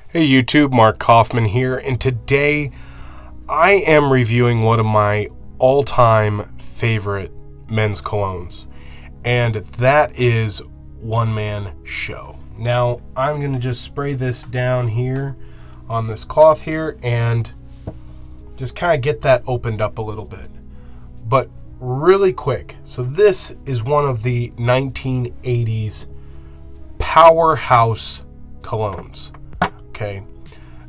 Hey YouTube, Mark Kaufman here, and today I am reviewing one of my all-time favorite men's colognes, and that is One Man Show. Now, I'm going to just spray this down here on this cloth here and just kind of get that opened up a little bit. But really quick, so this is one of the 1980s powerhouse colognes. Okay,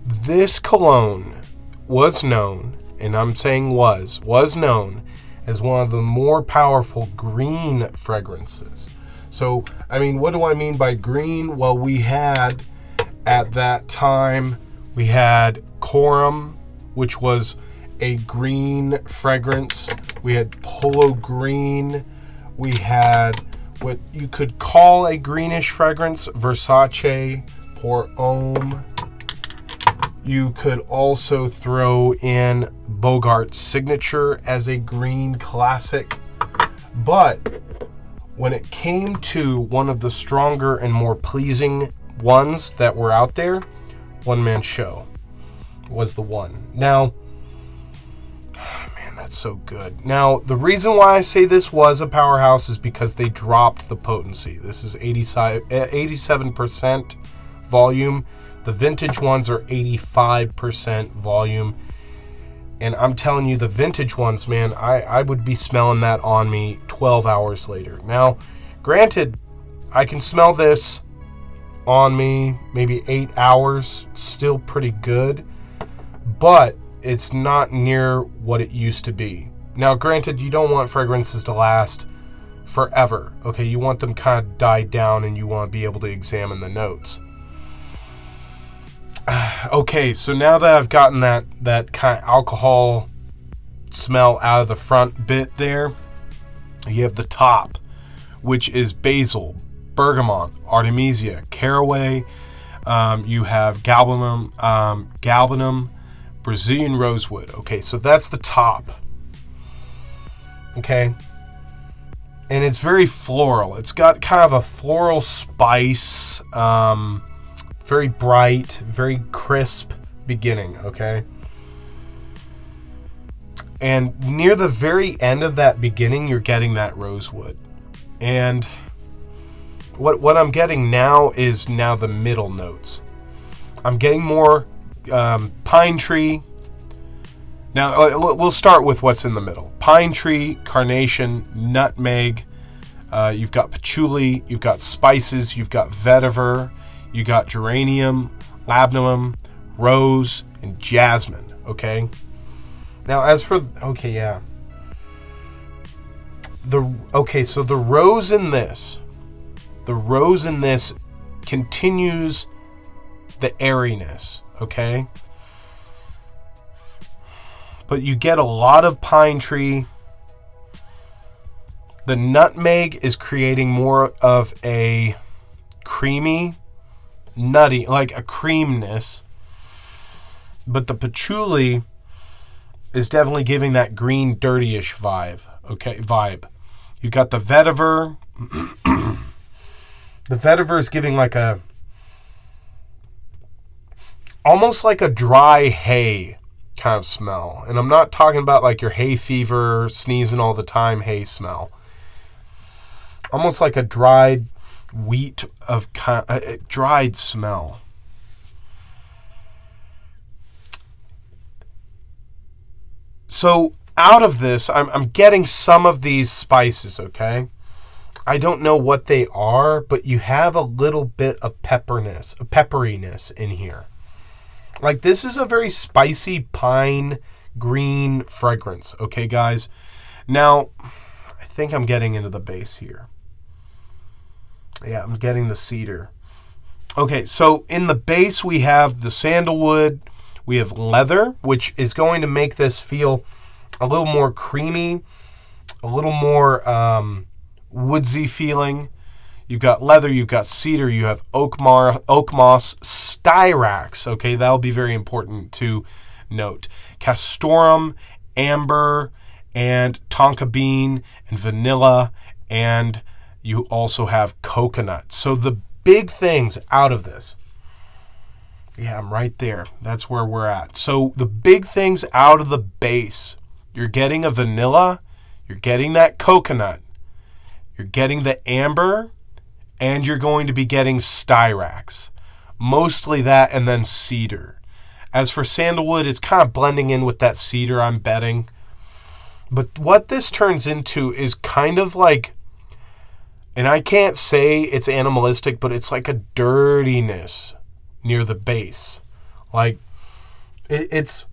this cologne was known, and I'm saying was known as one of the more powerful green fragrances. So, I mean, what do I mean by green? Well, we had, at that time, we had Caraway, which was a green fragrance. We had Polo Green. We had what you could call a greenish fragrance, Versace, Pour Homme. You could also throw in Bogart's Signature as a green classic. But when it came to one of the stronger and more pleasing ones that were out there, One Man Show was the one. Now, man, that's so good. Now, the reason why I say this was a powerhouse is because they dropped the potency. This is 87% volume. The vintage ones are 85% volume. And I'm telling you, the vintage ones, man, I would be smelling that on me 12 hours later. Now, granted, I can smell this on me maybe 8 hours. Still pretty good. But it's not near what it used to be. Now, granted, you don't want fragrances to last forever. Okay, you want them kind of died down and you want to be able to examine the notes. Okay, so now that I've gotten that kind of alcohol smell out of the front bit there, you have the top, which is Basil, Bergamot, Artemisia, Caraway. You have Galbanum, Brazilian Rosewood. Okay, so that's the top. Okay, and it's very floral. It's got kind of a floral spice. Very bright, very crisp beginning, okay? And near the very end of that beginning, you're getting that rosewood. And what I'm getting now is the middle notes. I'm getting more pine tree. Now, we'll start with what's in the middle. Pine tree, carnation, nutmeg. You've got patchouli. You've got spices. You've got vetiver. You got geranium, labdanum, rose, and jasmine, okay? Now, as for, so the rose in this continues the airiness, okay? But you get a lot of pine tree. The nutmeg is creating more of a creamy, nutty, like a creamness, but the patchouli is definitely giving that green dirtyish vibe. You got the vetiver. The vetiver is giving like almost like a dry hay kind of smell, and I'm not talking about like your hay fever, sneezing all the time hay smell. Almost like a dried wheat of dried smell. So out of this, I'm getting some of these spices, okay? I don't know what they are, but you have a little bit of pepperiness in here. Like, this is a very spicy pine green fragrance, okay, guys? Now, I think I'm getting into the base here. Yeah, I'm getting the cedar. Okay, so in the base we have the sandalwood, we have leather, which is going to make this feel a little more creamy, a little more woodsy feeling. You've got leather, you've got cedar, you have oakmoss, Styrax. Okay, that'll be very important to note. Castoreum, amber, and Tonka Bean, and vanilla, and You also have coconut. So the big things out of this. Yeah, I'm right there. That's where we're at. So the big things out of the base. You're getting a vanilla. You're getting that coconut. You're getting the amber. And you're going to be getting Styrax. Mostly that and then cedar. As for sandalwood, it's kind of blending in with that cedar, I'm betting. But what this turns into is kind of like, and I can't say it's animalistic, but it's like a dirtiness near the base. Like, it's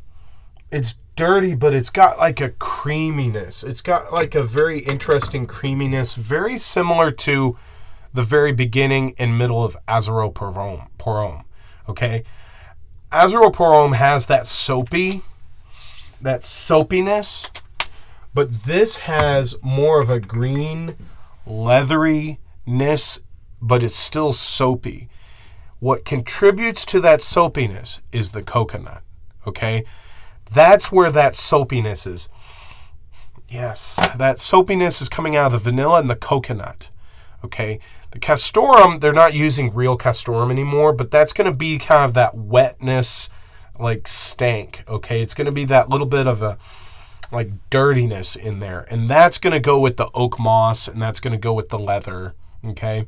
dirty, but it's got like a creaminess. It's got like a very interesting creaminess, very similar to the very beginning and middle of Azaroporum. Okay? Azaroporum has that soapiness, but this has more of a green leatheriness, but it's still soapy. What contributes to that soapiness is the coconut. Okay? That's where that soapiness is. Yes, that soapiness is coming out of the vanilla and the coconut. Okay? The Castoreum, they're not using real Castoreum anymore, but that's going to be kind of that wetness, like stank, okay? It's going to be that little bit of a, like, dirtiness in there. And that's going to go with the Oakmoss, and that's going to go with the leather, okay?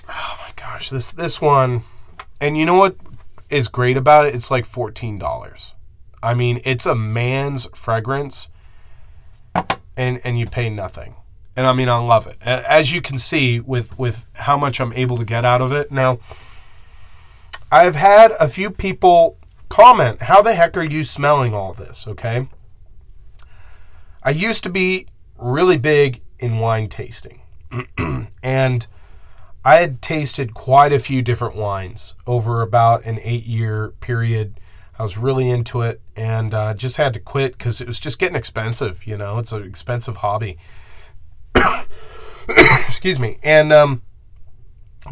Oh, my gosh, this one. And you know what is great about it? It's like $14. I mean, it's a man's fragrance, and you pay nothing. And I mean, I love it. As you can see with how much I'm able to get out of it. Now, I've had a few people comment, how the heck are you smelling all this, okay? I used to be really big in wine tasting. And I had tasted quite a few different wines over about an 8-year period. I was really into it and just had to quit because it was just getting expensive, you know? It's an expensive hobby. Excuse me. And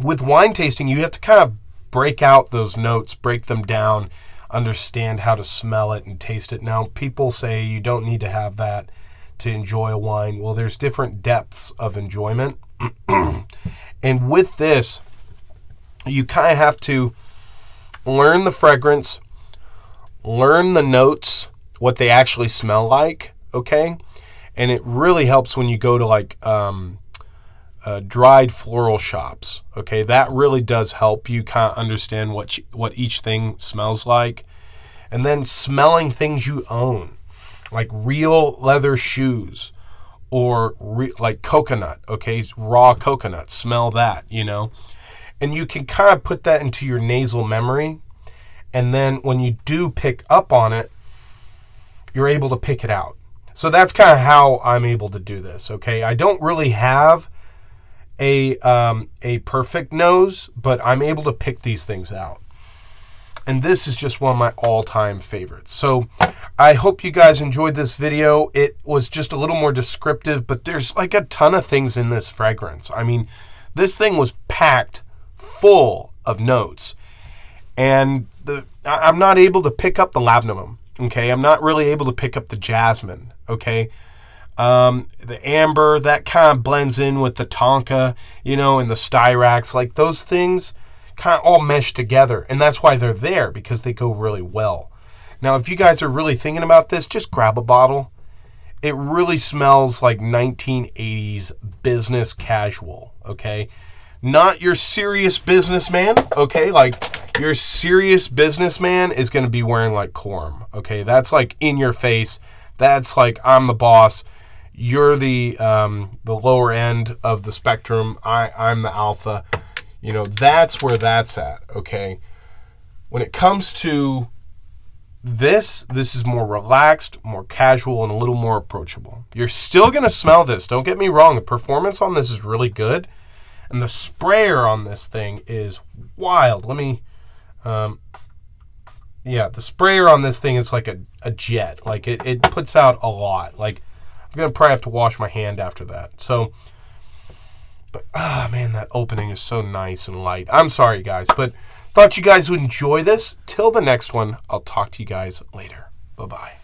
with wine tasting, you have to kind of break out those notes, break them down, understand how to smell it and taste it. Now, people say you don't need to have that to enjoy a wine. Well, there's different depths of enjoyment. And with this, you kind of have to learn the fragrance, learn the notes, what they actually smell like, okay? And it really helps when you go to like dried floral shops. Okay, that really does help you kind of understand what each thing smells like. And then smelling things you own, like real leather shoes or like coconut. Okay, raw coconut. Smell that, you know. And you can kind of put that into your nasal memory. And then when you do pick up on it, you're able to pick it out. So that's kind of how I'm able to do this, okay? I don't really have a perfect nose, but I'm able to pick these things out. And this is just one of my all-time favorites. So I hope you guys enjoyed this video. It was just a little more descriptive, but there's like a ton of things in this fragrance. I mean, this thing was packed full of notes. And I'm not able to pick up the Labdanum. Okay, I'm not really able to pick up the Jasmine, okay? The amber, that kind of blends in with the Tonka, you know, and the Styrax. Like, those things kind of all mesh together, and that's why they're there, because they go really well. Now, if you guys are really thinking about this, just grab a bottle. It really smells like 1980s business casual, okay? Not your serious businessman, okay? Like, your serious businessman is going to be wearing like Corum, okay? That's like in your face. That's like, I'm the boss. You're the lower end of the spectrum. I'm the alpha. You know, that's where that's at, okay? When it comes to this is more relaxed, more casual, and a little more approachable. You're still going to smell this. Don't get me wrong. The performance on this is really good. And the sprayer on this thing is wild. Let me... yeah, the sprayer on this thing is like a jet. Like, it puts out a lot. Like, I'm going to probably have to wash my hand after that. So, but, man, that opening is so nice and light. I'm sorry, guys, but thought you guys would enjoy this. Till the next one, I'll talk to you guys later. Bye-bye.